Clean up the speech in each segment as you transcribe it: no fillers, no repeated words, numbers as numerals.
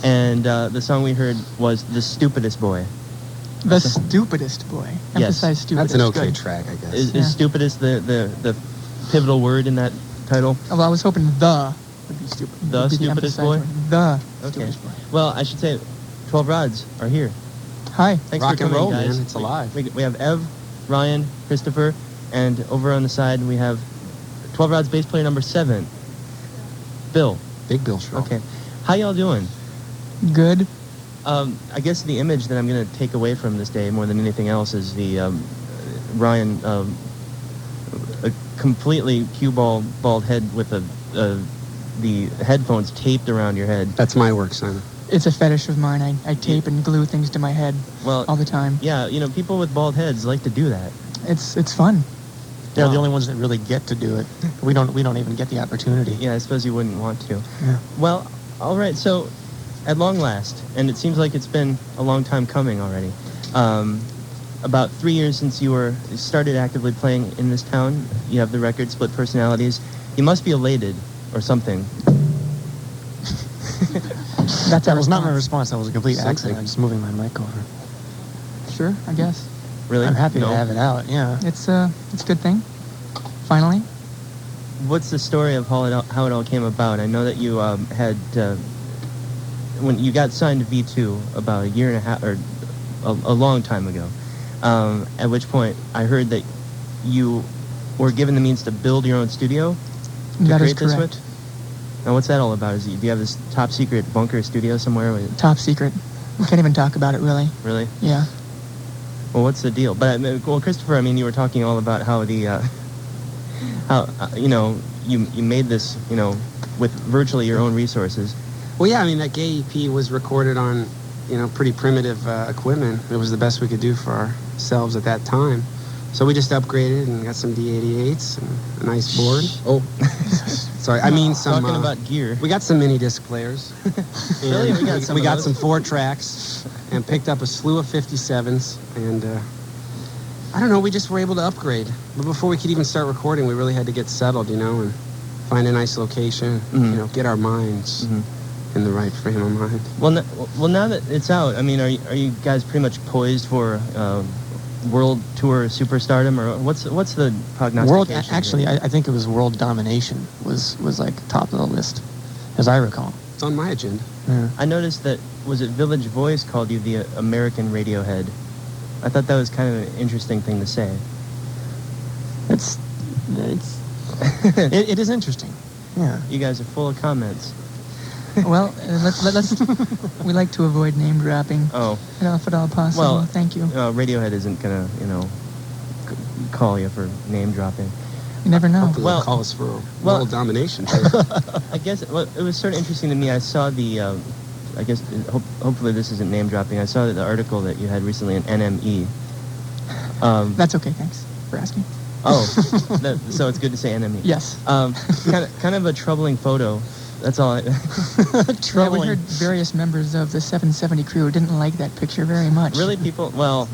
And the song we heard was The Stupidest Boy. The Stupidest Boy. Yes. Emphasize stupidest. That's an okay Good. track, I guess. Is stupidest the pivotal word in that title? Oh, well, I was hoping the would be stupid. The would be Stupidest emphasized Boy? word. The Okay. Stupidest Boy. Well, I should say 12 Rods are here. Hi. Thanks Rock for and coming, roll, guys. man. It's alive. We have Ev, Ryan, Christopher, and over on the side we have 12 Rods bass player number 7, Bill. Big Bill Show. Okay. How y'all doing? Good. I guess the image that I'm going to take away from this day more than anything else is the Ryan, a completely bald head with the headphones taped around your head. That's my work, Simon. It's a fetish of mine. I tape and glue things to my head all the time. Yeah, people with bald heads like to do that. It's fun. They're the only ones that really get to do it. We don't even get the opportunity. Yeah, I suppose you wouldn't want to. Yeah. Well, all right, so at long last, and it seems like it's been a long time coming already, about 3 years since you started actively playing in this town, you have the record Split Personalities. You must be elated or something. That was not my response. That was a complete Something. accident. I'm just moving my mic over. Sure, I guess. Really? I'm happy No? to have it out. Yeah. It's a good thing. Finally. What's the story of how it all came about? I know that you had when you got signed to V2 about a year and a half or a long time ago. At which point I heard that you were given the means to build your own studio to That is create this correct. with. Now, what's that all about? Do you have this top secret bunker studio somewhere? Top secret. We can't even talk about it, really. Really? Yeah. Well, what's the deal? But Christopher, you were talking all about how you made this, with virtually your own resources. Well, yeah, that gay EP was recorded on, pretty primitive equipment. It was the best we could do for ourselves at that time. So we just upgraded and got some D88s and a nice board. Oh, sorry. Some... Talking about gear. We got some mini disc players. Really? We got some 4 tracks and picked up a slew of 57s. And, I don't know, we just were able to upgrade. But before we could even start recording, we really had to get settled, and find a nice location, get our minds in the right frame of mind. Well, now that it's out, are you guys pretty much poised for world tour superstardom, or what's the prognostication? Actually, I think it was world domination was like top of the list, as I recall. It's on my agenda. Yeah. I noticed that, was it Village Voice called you the American Radiohead? I thought that was kind of an interesting thing to say. It is interesting. Yeah. You guys are full of comments. Well, let's we like to avoid name dropping. Oh. If at all possible. Well, thank you. Radiohead isn't gonna, call you for name dropping. You never know. Hopefully they'll call us for world domination. I guess it was sort of interesting to me. I saw the, hopefully this isn't name dropping. I saw the article that you had recently in NME. That's okay. Thanks for asking. Oh, so it's good to say NME. Yes. Kind of a troubling photo. That's all. Yeah, we heard various members of the 770 crew didn't like that picture very much. Really, people? Well,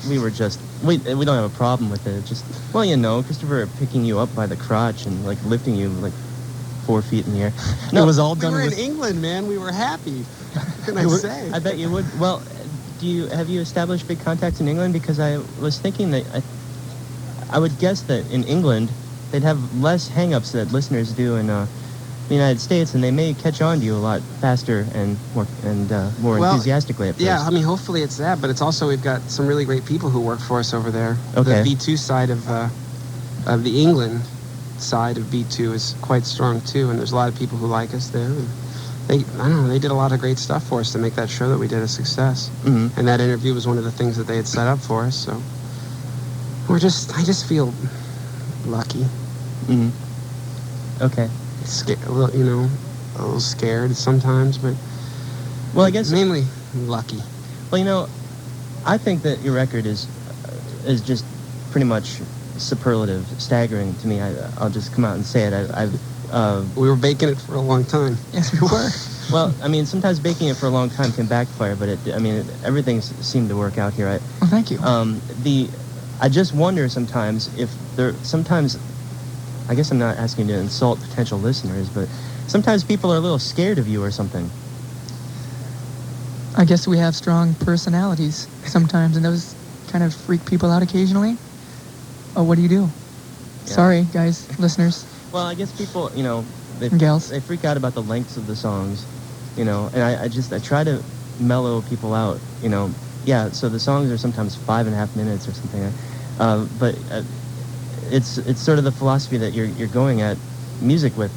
we were just we don't have a problem with it. It's just Christopher picking you up by the crotch and lifting you 4 feet in the air. No, it was all done we were with... in England, man. We were happy. What can I say? I bet you would. Well, have you established big contacts in England? Because I was thinking that I would guess that in England they'd have less hang-ups that listeners do in the United States, and they may catch on to you a lot faster and more enthusiastically at first. Yeah, hopefully it's that, but it's also we've got some really great people who work for us over there. Okay. The V2 side of the England side of V2 is quite strong too, and there's a lot of people who like us there. And they did a lot of great stuff for us to make that show that we did a success. Mm-hmm. And that interview was one of the things that they had set up for us. So I just feel lucky. Mm-hmm. Okay. A little scared sometimes, but I guess mainly lucky. Well, I think that your record is just pretty much superlative, staggering to me. I'll just come out and say it. We were baking it for a long time. Yes, we were. Well, sometimes baking it for a long time can backfire, but everything seemed to work out here. Well, thank you. I just wonder sometimes I guess I'm not asking to insult potential listeners, but sometimes people are a little scared of you or something. I guess we have strong personalities sometimes, and those kind of freak people out occasionally. Oh, what do you do? Yeah. Sorry, guys, listeners. Well, I guess people, they Gals. they freak out about the lengths of the songs, and I try to mellow people out, Yeah, so the songs are sometimes 5.5 minutes or something, but it's sort of the philosophy that you're going at music with.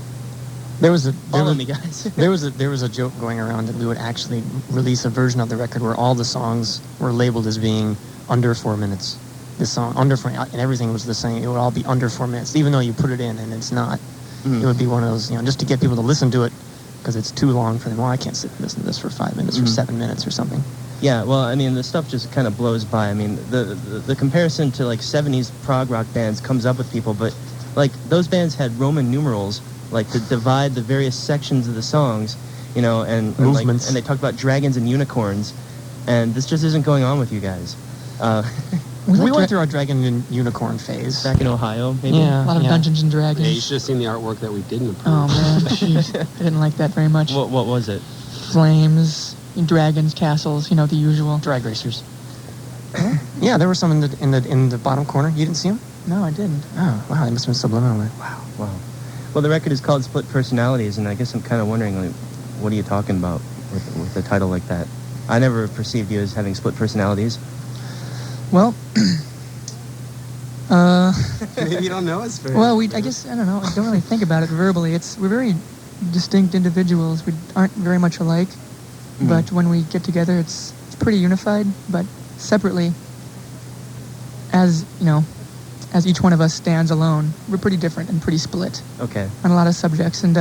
Follow me, guys. there was a joke going around that we would actually release a version of the record where all the songs were labeled as being under 4 minutes. This song under 4, and everything was the same. It would all be under 4 minutes, even though you put it in and it's not. Mm. It would be one of those, just to get people to listen to it because it's too long for them. Well, I can't sit and listen to this for 5 minutes or 7 minutes or something. Yeah, well, I mean, the stuff just kind of blows by. I mean, the comparison to like 70s prog rock bands comes up with people, but like those bands had Roman numerals like to divide the various sections of the songs, and movements, and they talk about dragons and unicorns, and this just isn't going on with you guys. We went through our dragon and unicorn phase back in Ohio, maybe. Yeah, a lot of Dungeons and Dragons. Yeah, you should have seen the artwork that we didn't approve. Oh man, jeez, I didn't like that very much. What was it? Flames, dragons, castles, the usual. drag racers. Yeah, there were some in the bottom corner. You didn't see them? No, I didn't. Oh, wow, they must have been subliminal there. Wow. Well, the record is called Split Personalities, and I guess I'm kind of wondering, like, what are you talking about with a title like that? I never perceived you as having split personalities. Well, Maybe you don't know us very well, I guess, I don't know, I don't really think about it verbally. We're very distinct individuals. We aren't very much alike, but when we get together, it's pretty unified, but separately, as each one of us stands alone, we're pretty different and pretty split. Okay. On a lot of subjects, and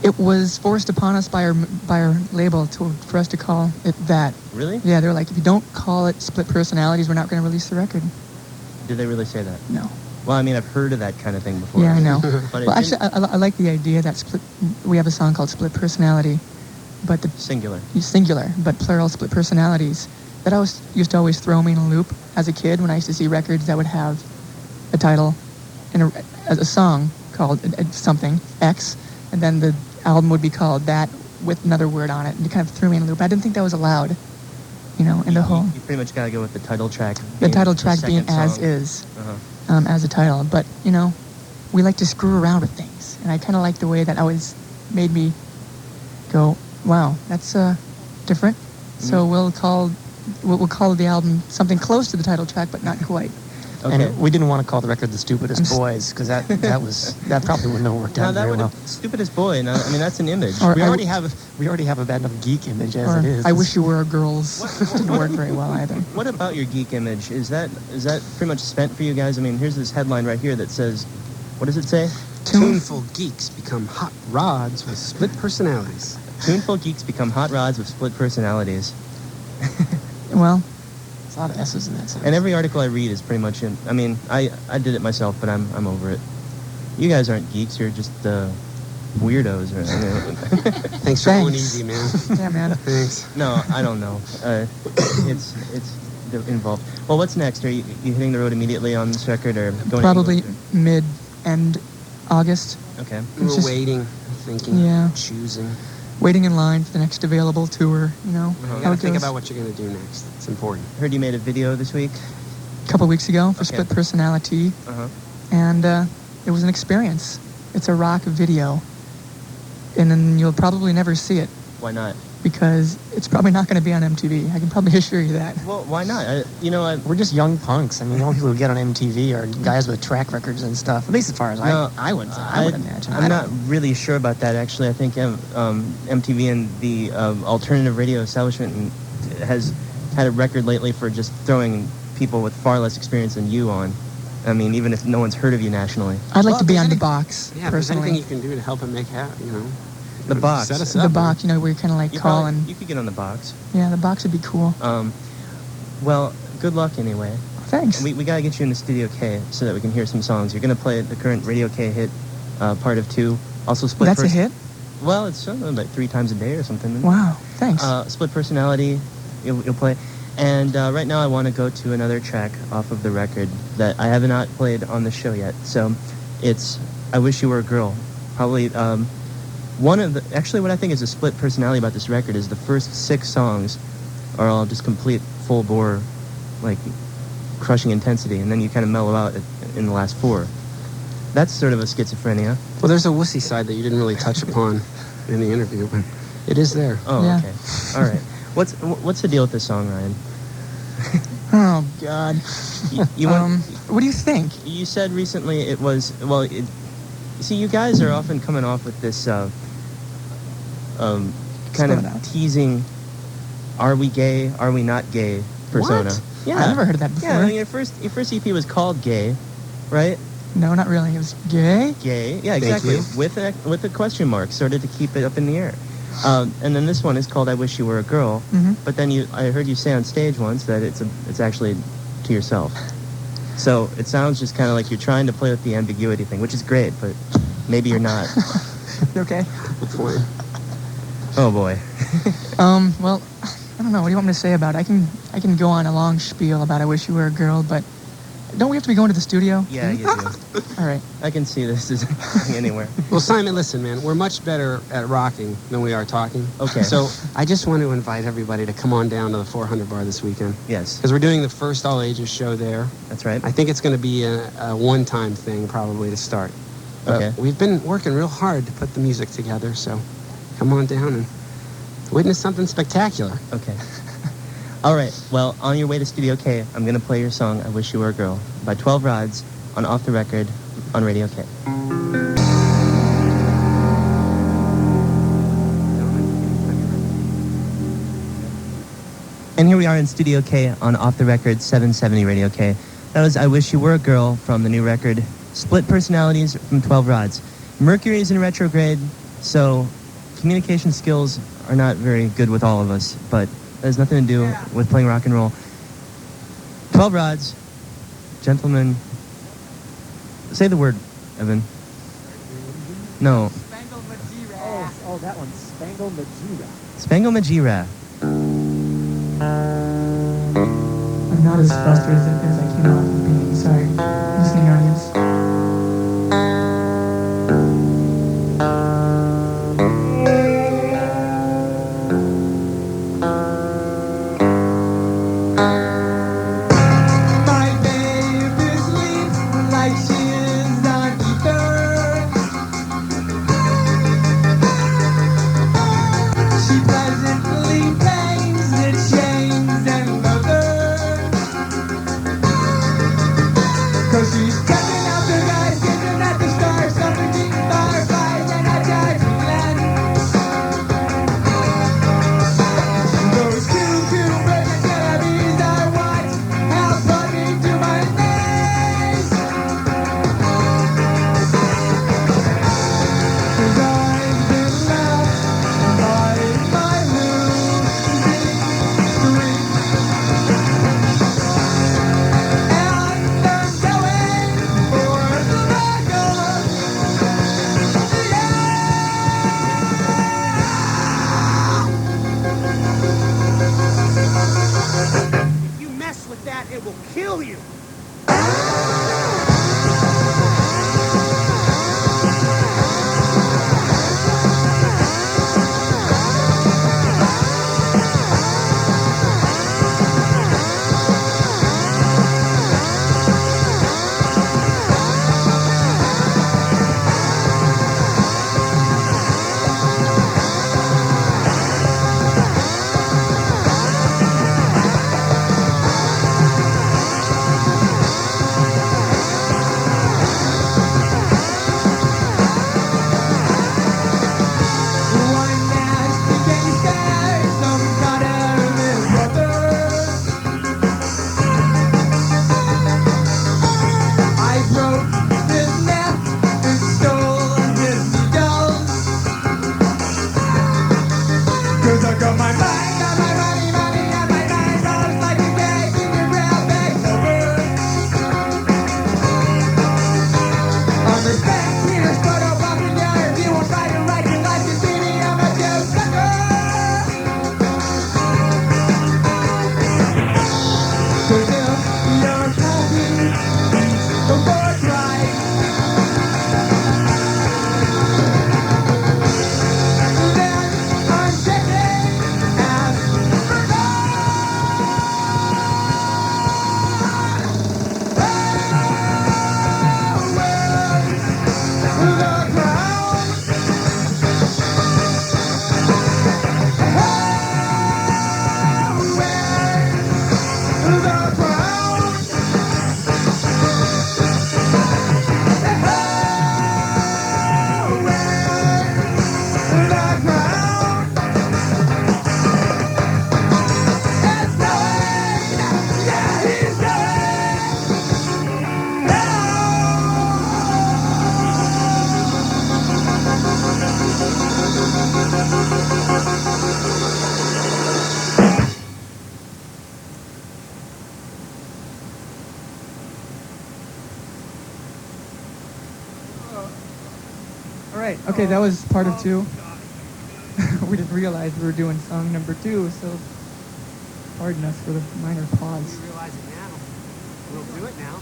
it was forced upon us by our label for us to call it that. Really? Yeah, they're like, if you don't call it Split Personalities, we're not going to release the record. Did they really say that? No. Well, I mean, I've heard of that kind of thing before. Yeah, I know. But Well, actually, I like the idea that we have a song called Split Personality, but the singular, but plural split personalities. That used to always throw me in a loop as a kid when I used to see records that would have a title as a song called something X, and then the album would be called that with another word on it, and it kind of threw me in a loop. I didn't think that was allowed, in the whole. You pretty much got to go with the title track. The title track being as song. is, Uh-huh. as a title. But we like to screw around with things, and I kind of like the way that always made me go, "Wow, that's different." So we'll call the album something close to the title track, but not quite. Okay. And we didn't want to call the record The Stupidest Boys, because that probably wouldn't have worked out very well. Stupidest boy. No, I mean, that's an image. Or We already have a bad enough geek image as or it is. I Wish You Were a Girls. Didn't work very well either. What about your geek image? Is that pretty much spent for you guys? I mean, here's this headline right here that says, what does it say? Tuneful geeks become hot rods with split personalities. Tuneful geeks become hot rods with split personalities. Well, There's a lot of S's in that sentence. And every article I read is pretty much I mean, I did it myself, but I'm over it. You guys aren't geeks. You're just weirdos. Thanks for going easy, man. yeah, man. Thanks. No, I don't know. It's involved. Well, what's next? Are you hitting the road immediately on this record, or going? Probably mid-end August. Okay. We're waiting, thinking, Yeah. choosing. Waiting in line for the next available tour. You how gotta it think goes. about what you're gonna do next. It's important. Heard you made a video this week. A couple weeks ago for Okay. Split Personality, Uh-huh. and it was an experience. It's a rock video, and then you'll probably never see it Why not? because it's probably not going to be on MTV. I can probably assure you that. Well, why not? We're just young punks. I mean, the only people who get on MTV are guys with track records and stuff. At least as far as I would imagine. I'm not really sure about that, actually. I think MTV and the alternative radio establishment has had a record lately for just throwing people with far less experience than you on. I mean, even if no one's heard of you nationally. I'd like Well, to be if on there's the box, Yeah, if there's anything personally. you can do to help it make The box. Set us The up. box, where you kind of like You call probably- and... You could get on the box. Yeah, the box would be cool. Well, good luck anyway. Thanks. We gotta get you in the Studio K so that we can hear some songs. You're gonna play the current Radio K hit, Part of 2. Also split. That's a hit? Well, it's like 3 times a day or something. Wow, thanks. Split Personality, you'll play. And right now I want to go to another track off of the record that I have not played on the show yet. So it's I Wish You Were a Girl. Probably Actually, what I think is a split personality about this record is the first 6 songs are all just complete full bore, like crushing intensity, and then you kind of mellow out in the last 4. That's sort of a schizophrenia. Well, there's a wussy side that you didn't really touch upon in the interview, but it is there. Oh, Yeah. okay. All right. What's the deal with this song, Ryan? Oh, God. You want, What do you think? you said recently it was, see, you guys are often coming off with this kind Spell it of out. teasing, are we gay, are we not gay persona. What? Yeah. I never heard of that before. Yeah, I mean, your first EP was called Gay, right? No, not really. It was gay. Gay. Yeah, Thank exactly. you. With a question mark, sort of to keep it up in the air. And then this one is called I Wish You Were a Girl. Mm-hmm. But then I heard you say on stage once that it's actually to yourself. So it sounds just kind of like you're trying to play with the ambiguity thing, which is great, but maybe you're not. Okay. Good point. Oh boy. Well, I don't know. What do you want me to say about it? I can go on a long spiel about I Wish You Were a Girl, but don't we have to be going to the studio? Yeah, you do. All right. I can see this is going anywhere. Well, Simon, listen, man, we're much better at rocking than we are talking. Okay. So I just want to invite everybody to come on down to the 400 Bar this weekend, Yes, because we're doing the first all ages show there. that's right. I think it's going to be a one-time thing probably to start. But Okay. we've been working real hard to put the music together, so come on down and witness something spectacular. Okay. All right. Well, on your way to Studio K, I'm going to play your song, I Wish You Were a Girl, by 12 Rods on Off the Record on Radio K. And here we are in Studio K on Off the Record 770 Radio K. That was I Wish You Were a Girl from the new record, Split Personalities from 12 Rods. Mercury is in retrograde, so communication skills are not very good with all of us, but that has nothing to do with playing rock and roll. 12 Rods, gentlemen. Say the word, Evan. No. Oh, that one, Spangle Majira. Spangle Majira. I'm not as flustered as I came off being. Sorry. Listening audience. My babe is lit like she is on ether. She pleasantly bangs the chains and leather. 'Cause she's checking out the guys, giving at the stars, something deep fireflies and a judgment land. Those cute pregnant Genovese I watch house party to my knees. 'Cause I've been left by my losing streak. And I'm going for the record. If you mess with that, it will kill you. right. Okay, that was part of 2. We didn't realize we were doing song number 2, so pardon us for the minor pause. We realize it now. We'll do it now.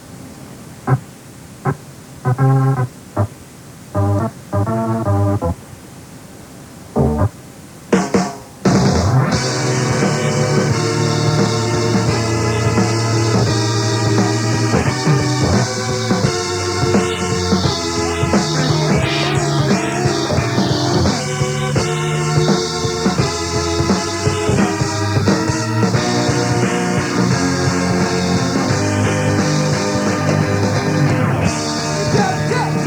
Jump, jump,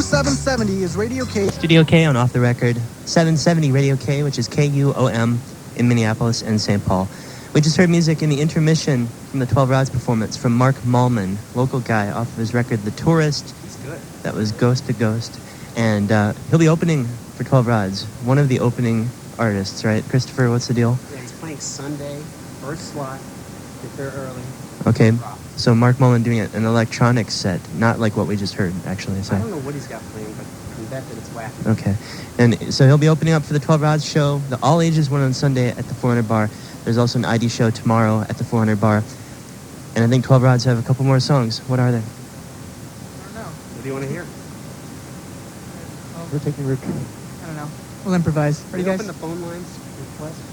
770 is Radio K. Studio K on Off the Record, 770 Radio K, which is KUOM in Minneapolis and St. Paul. We just heard music in the intermission from the 12 Rods performance from Mark Malman, local guy, off of his record The Tourist. He's good. That was Ghost to Ghost. And he'll be opening for 12 Rods, one of the opening artists, right? Christopher, what's the deal? Yeah, he's playing Sunday, first slot. Get there early. Okay, so Mark Mullen doing an electronic set, not like what we just heard, actually. So. I don't know what he's got playing, but I bet that it's wacky. Okay, and so he'll be opening up for the 12 Rods show, the all ages one on Sunday at the 400 Bar. There's also an ID show tomorrow at the 400 Bar. And I think 12 Rods have a couple more songs. What are they? I don't know. What do you want to hear? We're taking Rick. I don't know. We'll improvise. Ready, Can you guys? open the phone lines? Request?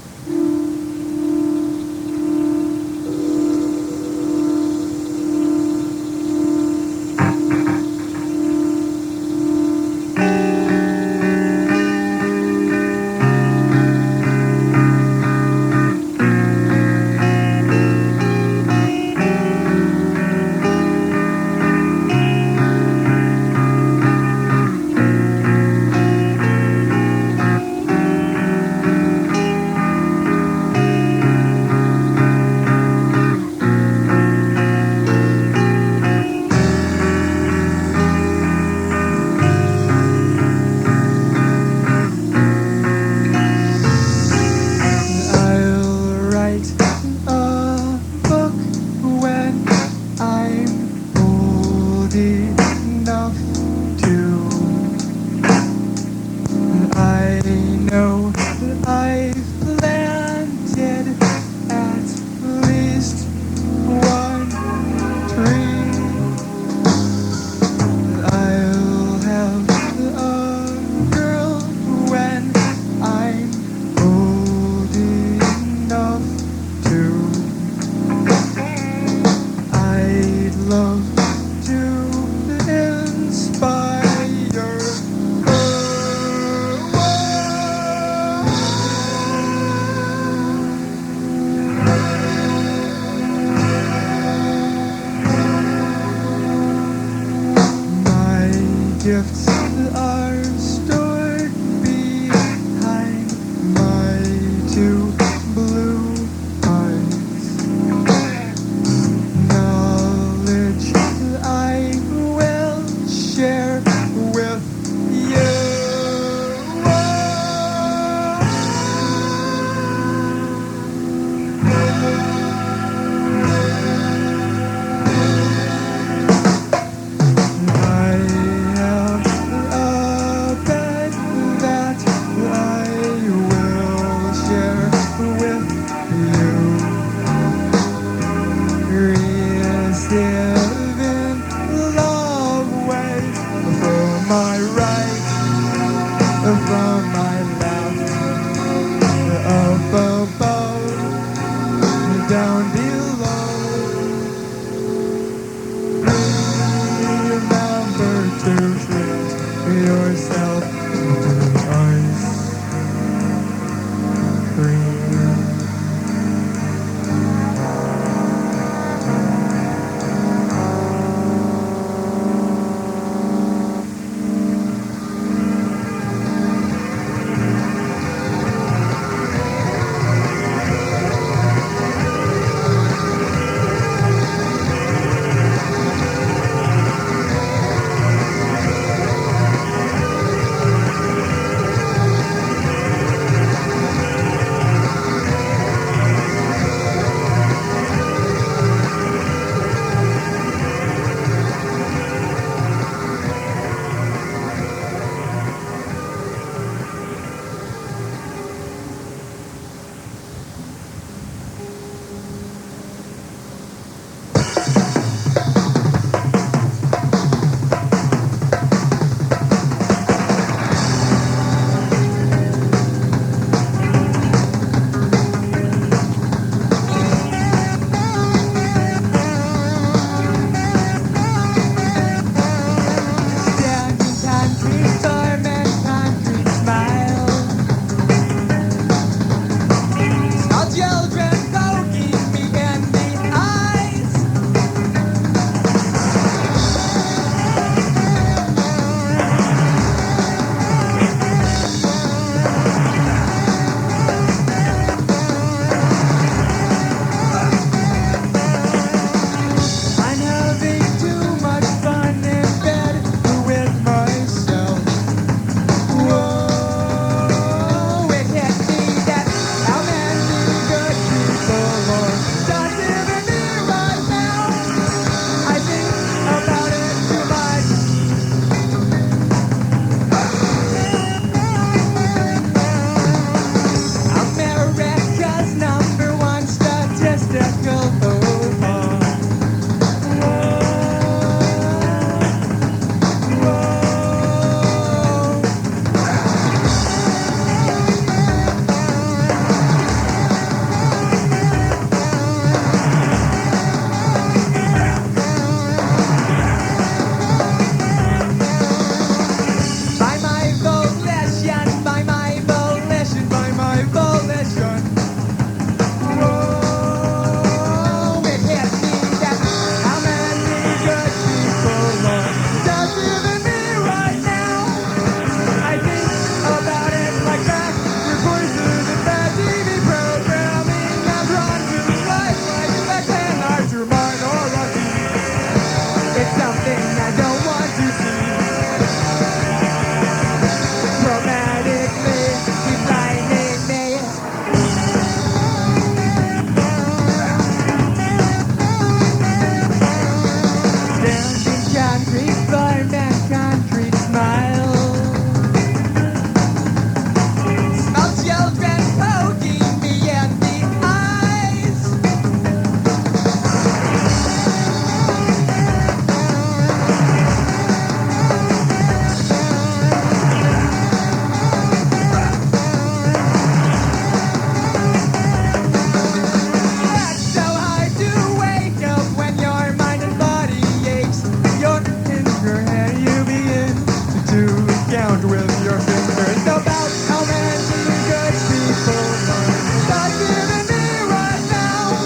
count with your fingers about how many good people money's not giving me right now.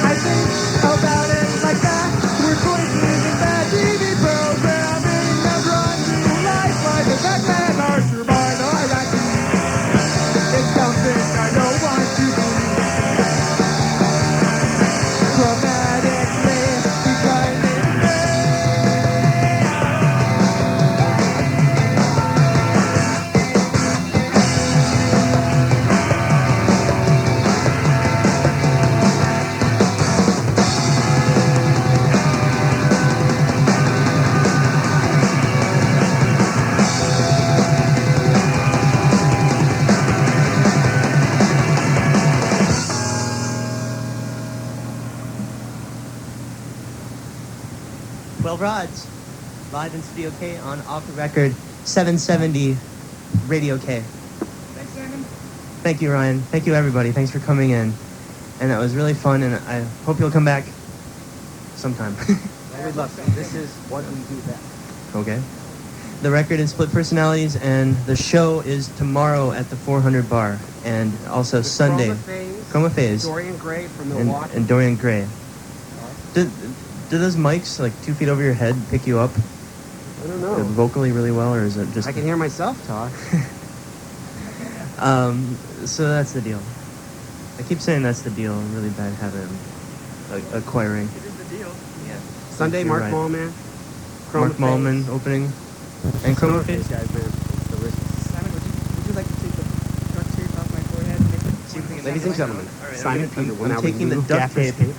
I think about it like that. We're choices in that TV programming that run through life like a Batman or Turbine or Iraqi. It's something I don't want to be. Chromatically declining me. Well, Rods, live in Studio K on Off the Record 770 Radio K. Thanks, Simon. Thank you, Ryan. Thank you, everybody. Thanks for coming in. And that was really fun, and I hope you'll come back sometime. We'd love to. This is what we do best. Okay. The record is Split Personalities, and the show is tomorrow at the 400 Bar, and also Sunday. Chroma Phase. Dorian Gray from and, Milwaukee. and Dorian Gray. Do those mics, like 2 feet over your head, pick you up I don't know. vocally really well, or is it just... I can hear myself talk. So that's the deal. I keep saying that's the deal. I'm really bad habit of acquiring. It is the deal. Yeah. Sunday, You're Mark right. Mallman. Mark Mallman opening. And Chroma Phase Phase. guys, man. It's delicious. Simon, would you like to take the duct tape off my forehead? See if we can- Ladies and gentlemen, All right, Simon I'm Peter went I'm out with taking the Lou duct Gaffer's tape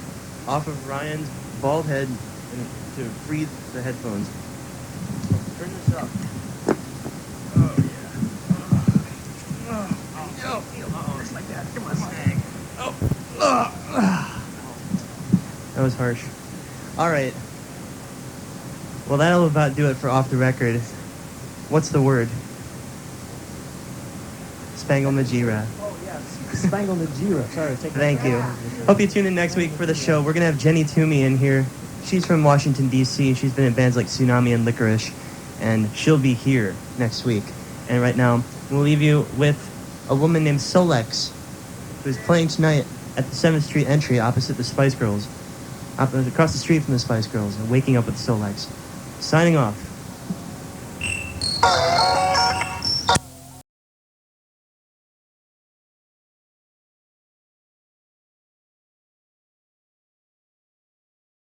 off of Ryan's bald head and to free the headphones. Turn this up. That was harsh. All right. Well, that'll about do it for Off the Record. What's the word? Spangle Majira. Spangle the Jira. Sorry, take Thank you. Hope you tune in next week for the show. We're going to have Jenny Toomey in here. She's from Washington, D.C. She's been in bands like Tsunami and Licorice, and she'll be here next week. And right now, we'll leave you with a woman named Solex, who's playing tonight at the 7th Street entry opposite the Spice Girls, across the street from the Spice Girls, and Waking Up with Solex. Signing off.